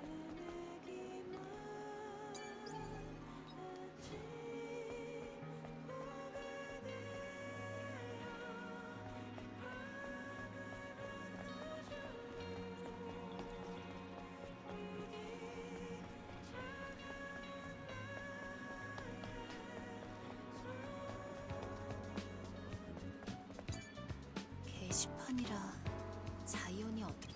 게시판이라 자이언이 어떻게?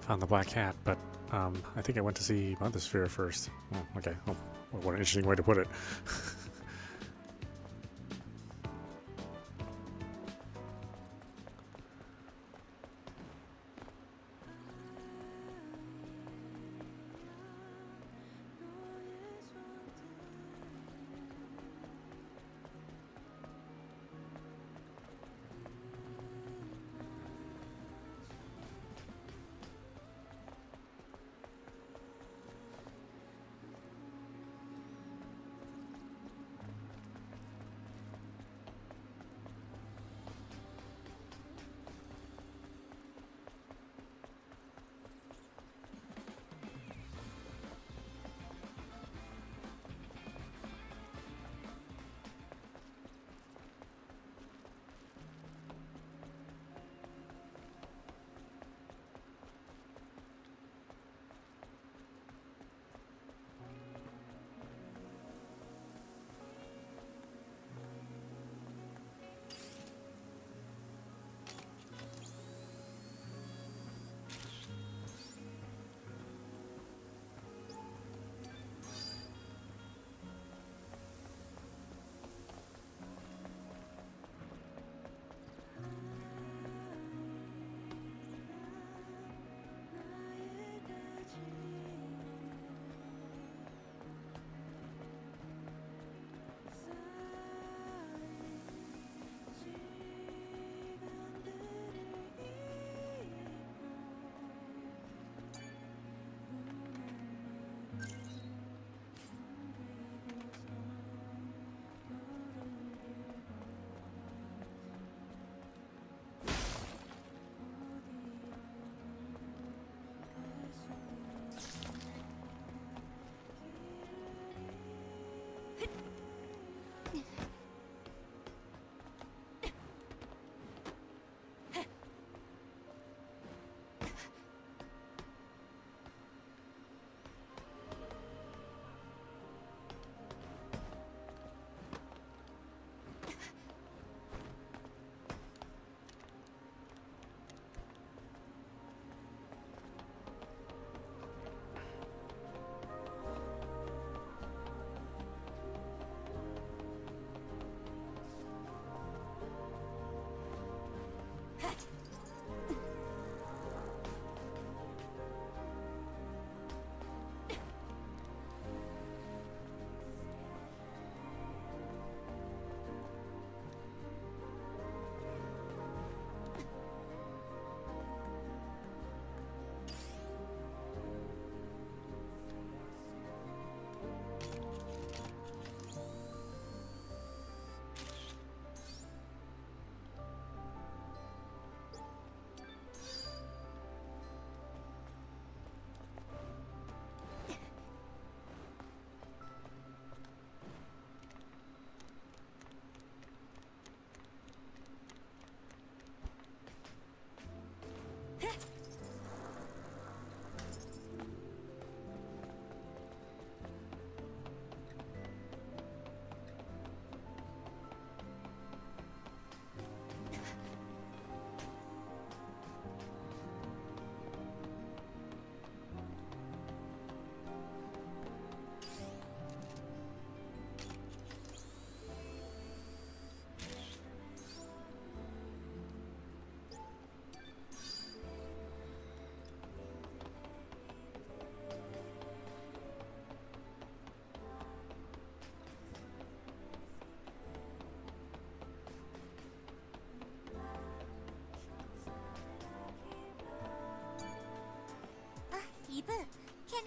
Found the black cat, but I think I went to see Mother Sphere first. Oh, okay. Oh, well, what an interesting way to put it.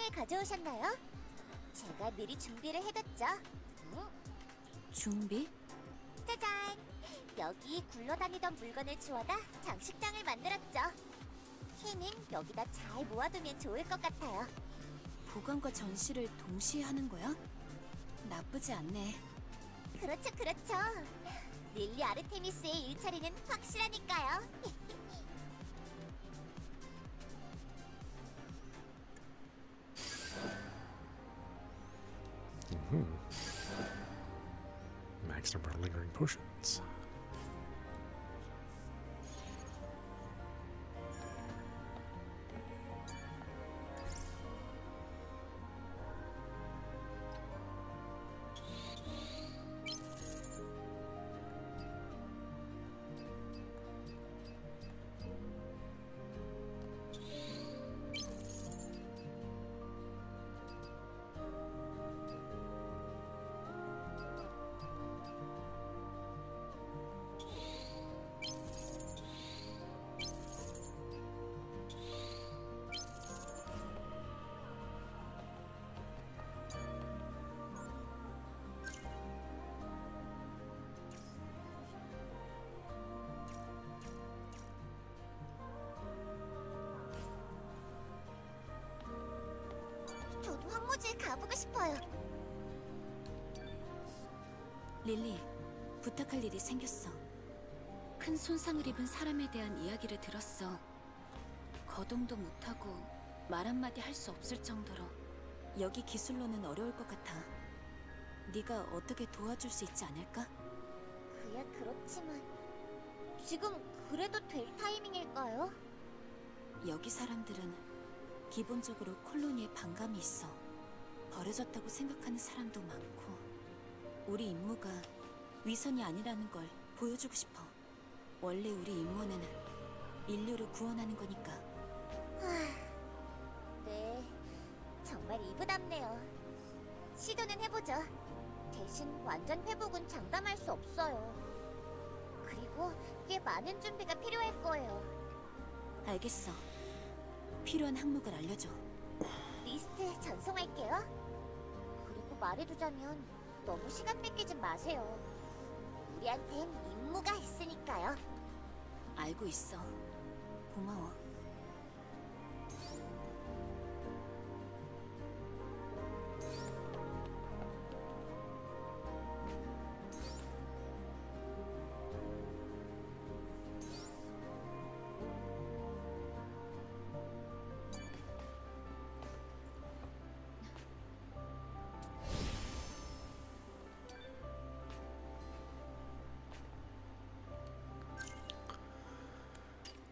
상을 가져오셨나요? 제가 미리 준비를 해뒀죠. 준비? 짜잔! 여기 굴러다니던 물건을 주워다 장식장을 만들었죠. 키는 여기다 잘 모아두면 좋을 것 같아요. 보관과 전시를 동시에 하는 거야? 나쁘지 않네. 그렇죠, 그렇죠. 릴리 아르테미스의 일처리는 확실하니까요. Max number of lingering potions. 저도 황무지에 가보고 싶어요. 릴리, 부탁할 일이 생겼어. 큰 손상을 입은 사람에 대한 이야기를 들었어. 거동도 못하고 말 한마디 할 수 없을 정도로. 여기 기술로는 어려울 것 같아. 네가 어떻게 도와줄 수 있지 않을까? 그야 그렇지만 지금 그래도 될 타이밍일까요? 여기 사람들은 기본적으로 콜로니에 반감이 있어. 버려졌다고 생각하는 사람도 많고. 우리 임무가 위선이 아니라는 걸 보여주고 싶어. 원래 우리 임무는 인류를 구원하는 거니까. 네, 정말 이부답네요. 시도는 해보죠. 대신 완전 회복은 장담할 수 없어요. 그리고 꽤 많은 준비가 필요할 거예요. 알겠어. 필요한 항목을 알려줘. 리스트 전송할게요. 그리고 말해두자면 너무 시간 뺏기지 마세요. 우리한텐 임무가 있으니까요. 알고 있어. 고마워.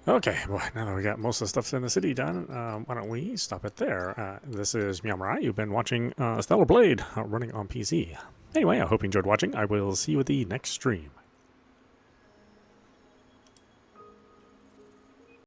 Okay, well, now that we got most of the stuff in the city done, why don't we stop it there? This is meowmurai. You've been watching Stellar Blade running on PC. Anyway, I hope you enjoyed watching. I will see you at the next stream.